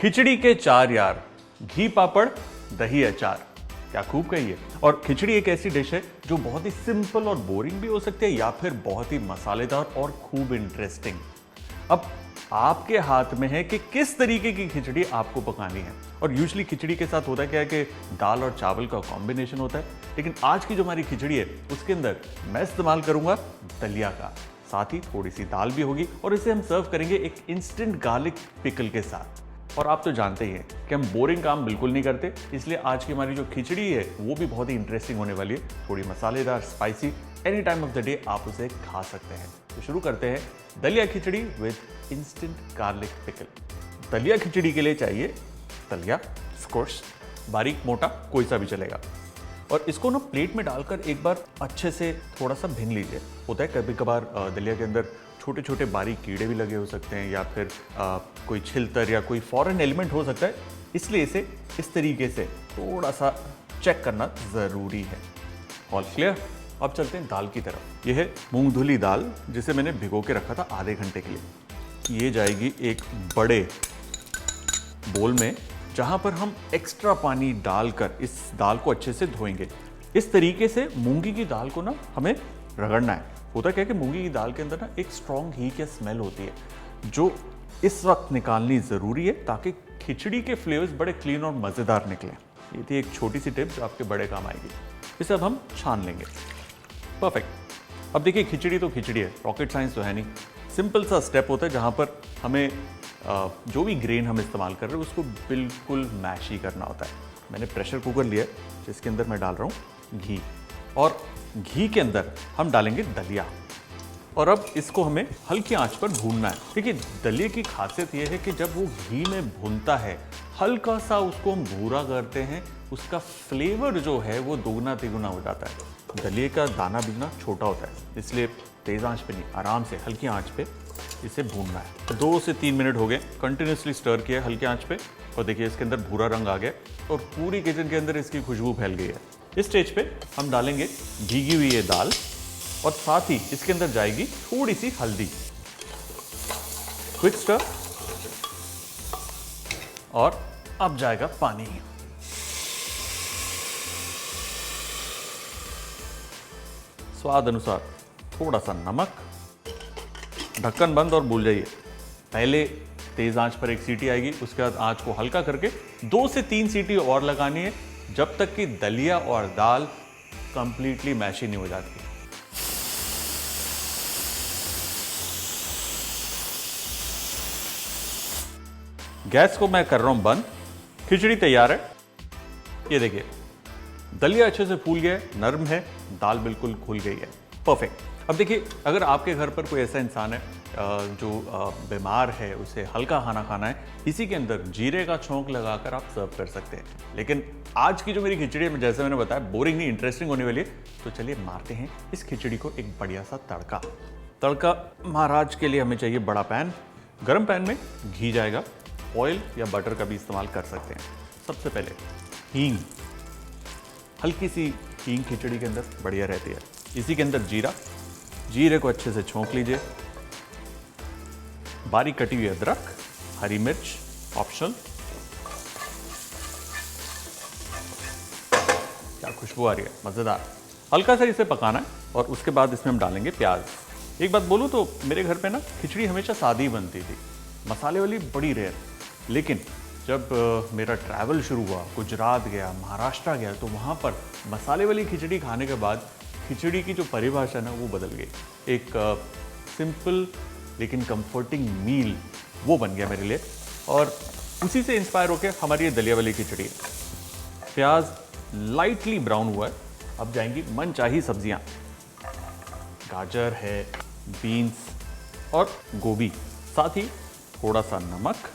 खिचड़ी के चार यार, घी पापड़ दही अचार, क्या खूब कही है। और खिचड़ी एक ऐसी डिश है जो बहुत ही सिंपल और बोरिंग भी हो सकती है या फिर बहुत ही मसालेदार और खूब इंटरेस्टिंग। अब आपके हाथ में है कि किस तरीके की खिचड़ी आपको पकानी है। और यूजुअली खिचड़ी के साथ होता क्या है कि दाल और चावल का कॉम्बिनेशन होता है, लेकिन आज की जो हमारी खिचड़ी है उसके अंदर मैं इस्तेमाल करूंगा दलिया का, साथ ही थोड़ी सी दाल भी होगी और इसे हम सर्व करेंगे एक इंस्टेंट गार्लिक पिकल के साथ। और आप तो जानते ही हैं कि हम बोरिंग काम बिल्कुल नहीं करते, इसलिए आज की हमारी जो खिचड़ी है वो भी बहुत ही इंटरेस्टिंग होने वाली है, थोड़ी मसालेदार, spicy, any time of the day आप उसे खा सकते हैं। तो शुरू करते हैं दलिया khichdi with instant garlic pickle. दलिया खिचड़ी के लिए चाहिए दलिया, ऑफ कोर्स बारीक मोटा कोई सा भी चलेगा, और इसको ना प्लेट में डालकर एक बार अच्छे से थोड़ा सा भीन लीजिए। होता है कभी कभार दलिया के अंदर छोटे छोटे बारीक कीड़े भी लगे हो सकते हैं या फिर कोई छिलतर या कोई फॉरेन एलिमेंट हो सकता है, इसलिए इसे इस तरीके से थोड़ा सा चेक करना ज़रूरी है। All clear. अब चलते हैं दाल की तरफ। यह है मूंग धुली दाल, जिसे मैंने भिगो के रखा था आधे घंटे के लिए। ये जाएगी एक बड़े बोल में, जहां पर हम एक्स्ट्रा पानी डालकर इस दाल को अच्छे से धोएंगे। इस तरीके से मूंगी की दाल को ना हमें रगड़ना है। होता क्या है कि मूंगी की दाल के अंदर ना एक स्ट्रॉन्ग घी की स्मेल होती है, जो इस वक्त निकालनी ज़रूरी है ताकि खिचड़ी के फ्लेवर्स बड़े क्लीन और मज़ेदार निकलें। ये थी एक छोटी सी टिप जो आपके बड़े काम आएगी। इसे अब हम छान लेंगे। परफेक्ट। अब देखिए खिचड़ी तो खिचड़ी है, रॉकेट साइंस तो है नहीं। सिंपल सा स्टेप होता है जहाँ पर हमें जो भी ग्रेन हम इस्तेमाल कर रहे हैं उसको बिल्कुल मैश ही करना होता है। मैंने प्रेशर कुकर लिया जिसके अंदर मैं डाल रहा हूँ घी, और घी के अंदर हम डालेंगे दलिया, और अब इसको हमें हल्की आंच पर भूनना है। देखिए दलिया की खासियत यह है कि जब वो घी में भूनता है, हल्का सा उसको हम भूरा करते हैं, उसका फ्लेवर जो है वो दोगुना तिगुना हो जाता है। दलिये का दाना भी ना छोटा होता है, इसलिए तेज़ आंच पे नहीं, आराम से हल्की आंच पे इसे भूनना है। 2 से 3 मिनट हो गए, कंटिन्यूसली स्टर किया हल्की आंच पे, और देखिए इसके अंदर भूरा रंग आ गया और पूरी किचन के अंदर इसकी खुशबू फैल गई है। इस स्टेज पे हम डालेंगे भीगी हुई ये दाल, और साथ ही इसके अंदर जाएगी थोड़ी सी हल्दी। क्विक स्टर, और अब जाएगा पानी। स्वाद अनुसार थोड़ा सा नमक, ढक्कन बंद और भूल जाइए। पहले तेज आंच पर एक सीटी आएगी, उसके बाद आंच को हल्का करके 2 से 3 सीटी और लगानी है, जब तक कि दलिया और दाल कंप्लीटली मैश ही नहीं हो जाती। गैस को मैं कर रहा हूं बंद। खिचड़ी तैयार है। ये देखिए दलिया अच्छे से फूल गया है, नरम है, दाल बिल्कुल घुल गई है। परफेक्ट। अब देखिए अगर आपके घर पर कोई ऐसा इंसान है जो बीमार है, उसे हल्का खाना खाना है, इसी के अंदर जीरे का छौंक लगाकर आप सर्व कर सकते हैं। लेकिन आज की जो मेरी खिचड़ी है, जैसे मैंने बताया, बोरिंग नहीं इंटरेस्टिंग होने वाली है। तो चलिए मारते हैं इस खिचड़ी को एक बढ़िया सा तड़का। तड़का महाराज के लिए हमें चाहिए बड़ा पैन। गर्म पैन में घी जाएगा, ऑयल या बटर का भी इस्तेमाल कर सकते हैं। सबसे पहले हींग, हल्की सी हींग खिचड़ी के अंदर बढ़िया रहती है। इसी के अंदर जीरा, जीरे को अच्छे से छौंक लीजिए। बारीक कटी हुई अदरक, हरी मिर्च ऑप्शनल। क्या खुशबू आ रही है, मजेदार। हल्का सा इसे पकाना है और उसके बाद इसमें हम डालेंगे प्याज। एक बात बोलूं तो मेरे घर पे ना खिचड़ी हमेशा सादी बनती थी, मसाले वाली बड़ी रेयर। लेकिन जब मेरा ट्रैवल शुरू हुआ, गुजरात गया, महाराष्ट्र गया, तो वहाँ पर मसाले वाली खिचड़ी खाने के बाद खिचड़ी की जो परिभाषा ना वो बदल गई। एक सिंपल लेकिन कंफर्टिंग मील वो बन गया मेरे लिए, और उसी से इंस्पायर होकर हमारी ये दलिया वाली खिचड़ी है। प्याज लाइटली ब्राउन हुआ है, अब जाएंगी मनचाही सब्जियां। गाजर है, बीन्स और गोभी, साथ ही थोड़ा सा नमक।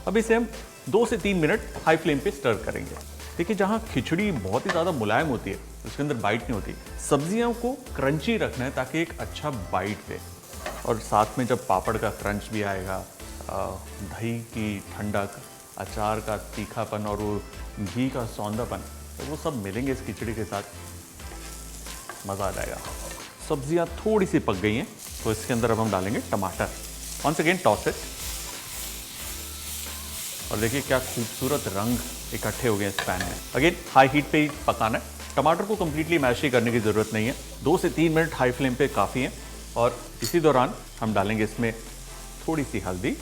अब इसे हम 2 से 3 मिनट हाई फ्लेम पे स्टर करेंगे। देखिए जहाँ खिचड़ी बहुत ही ज़्यादा मुलायम होती है, उसके अंदर बाइट नहीं होती, सब्जियों को क्रंची रखना है ताकि एक अच्छा बाइट दे। और साथ में जब पापड़ का क्रंच भी आएगा, दही की ठंडक, अचार का तीखापन और वो घी का सौंधापन, तो वो सब मिलेंगे इस खिचड़ी के साथ, मज़ा आ जाएगा। सब्जियां थोड़ी सी पक गई हैं, तो इसके अंदर अब हम डालेंगे टमाटर। वंस अगेन टॉस इट, और देखिए क्या खूबसूरत रंग इकट्ठे हो गए इस पैन में। अगेन हाई हीट पे ही पकाना है। टमाटर को कंप्लीटली मैश ही करने की ज़रूरत नहीं है, 2 से 3 मिनट हाई फ्लेम पे काफ़ी है। और इसी दौरान हम डालेंगे इसमें थोड़ी सी हल्दी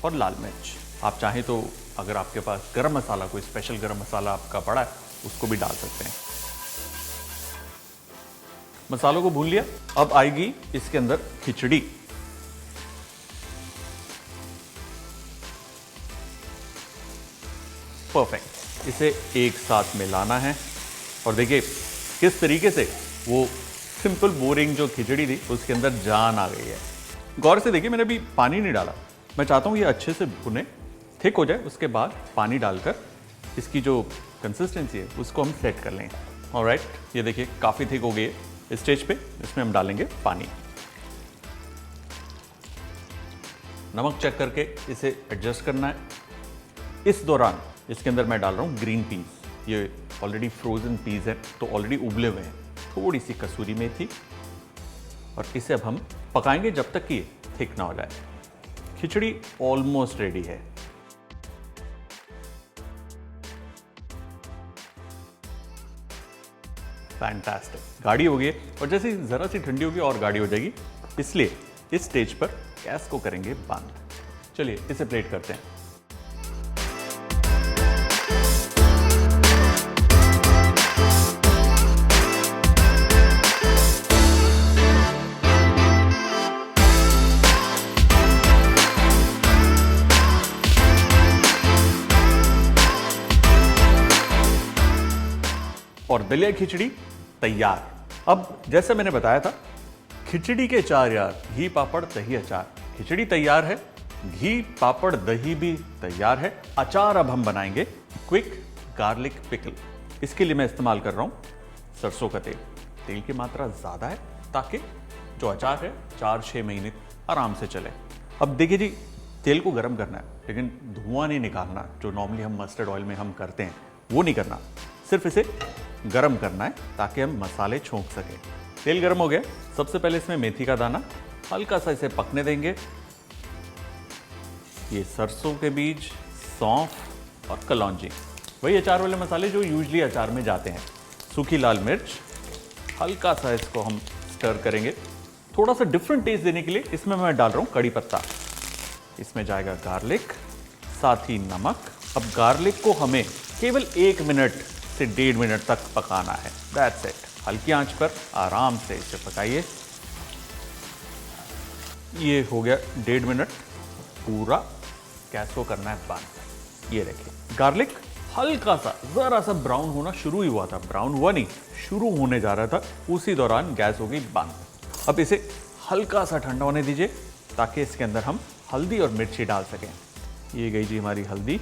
और लाल मिर्च। आप चाहें तो अगर आपके पास गरम मसाला, कोई स्पेशल गरम मसाला आपका पड़ा है, उसको भी डाल सकते हैं। मसालों को भून लिया। अब आएगी इसके अंदर खिचड़ी। परफेक्ट, इसे एक साथ मिलाना है। और देखिए किस तरीके से वो सिंपल बोरिंग जो खिचड़ी थी उसके अंदर जान आ गई है। गौर से देखिए, मैंने अभी पानी नहीं डाला। मैं चाहता हूं ये अच्छे से भुने, थिक हो जाए, उसके बाद पानी डालकर इसकी जो कंसिस्टेंसी है उसको हम सेट कर लें। ऑलराइट, ये देखिए काफ़ी थिक हो गई है। इस स्टेज पे इसमें हम डालेंगे पानी। नमक चेक करके इसे एडजस्ट करना है। इस दौरान इसके अंदर मैं डाल रहा हूँ ग्रीन पीस। ये ऑलरेडी फ्रोजन पीस है तो ऑलरेडी उबले हुए हैं। थोड़ी सी कसूरी मेथी, और इसे अब हम पकाएंगे जब तक कि ये थिक ना हो जाए। खिचड़ी ऑलमोस्ट रेडी है। फैंटास्टिक, गाढ़ी हो गई है और जैसे ही जरा सी ठंडी होगी और गाढ़ी हो जाएगी, इसलिए इस स्टेज पर गैस को करेंगे बंद। चलिए इसे प्लेट करते हैं। और दलिया खिचड़ी तैयार। अब जैसे मैंने बताया था, खिचड़ी के 4 यार, घी पापड़ दही अचार। खिचड़ी तैयार है, घी पापड़ दही भी तैयार है। अचार अब हम बनाएंगे क्विक गार्लिक पिकल। इसके लिए मैं इस्तेमाल कर रहा हूं सरसों का तेल। तेल की मात्रा ज्यादा है ताकि जो अचार है 4-6 महीने आराम से चले। अब देखिए जी, तेल को गर्म करना है, लेकिन धुआं नहीं निकालना जो नॉर्मली हम मस्टर्ड ऑयल में हम करते हैं, वो नहीं करना। सिर्फ इसे गरम करना है ताकि हम मसाले छोंक सकें। तेल गरम हो गया। सबसे पहले इसमें मेथी का दाना, हल्का सा इसे पकने देंगे। ये सरसों के बीज, सौंफ और कलौंजी, वही अचार वाले मसाले जो यूजली अचार में जाते हैं। सूखी लाल मिर्च, हल्का सा इसको हम स्टर करेंगे। थोड़ा सा डिफरेंट टेस्ट देने के लिए इसमें मैं डाल रहा हूं कड़ी पत्ता। इसमें जाएगा गार्लिक, साथ ही नमक। अब गार्लिक को हमें केवल 1 मिनट से 1.5 मिनट तक पकाना है। That's it. हल्की आंच पर आराम से इसे पकाइए। ये हो गया 1.5 मिनट पूरा। गैस को करना है बंद। ये देखिए गार्लिक हल्का सा, जरा सा ब्राउन होना शुरू ही हुआ था। ब्राउन हुआ नहीं, शुरू होने जा रहा था, उसी दौरान गैस हो गई बंद। अब इसे हल्का सा ठंडा होने दीजिए ताकि इसके अंदर हम हल्दी और मिर्ची डाल सकें। ये गई जी हमारी हल्दी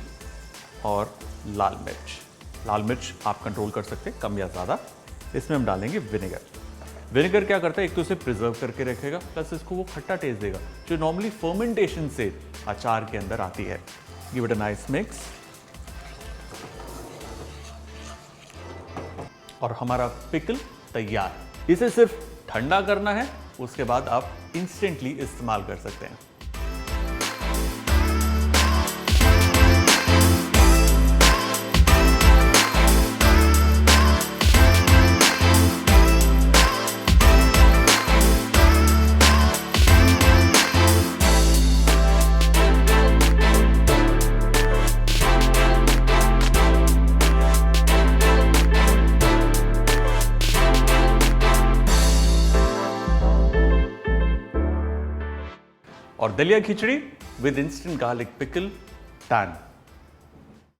और लाल मिर्च। लाल मिर्च आप कंट्रोल कर सकते हैं, कम या ज़्यादा। इसमें हम डालेंगे विनेगर। विनेगर क्या करता है, एक तो इसे प्रिजर्व करके रखेगा, प्लस इसको वो खट्टा टेस्ट देगा जो नॉर्मली फर्मेंटेशन से अचार के अंदर आती है। Give it a nice mix. और हमारा पिकल तैयार। इसे सिर्फ ठंडा करना है, उसके बाद आप इंस्टेंटली इस्तेमाल कर सकते हैं। और daliya khichdi with instant garlic pickle done.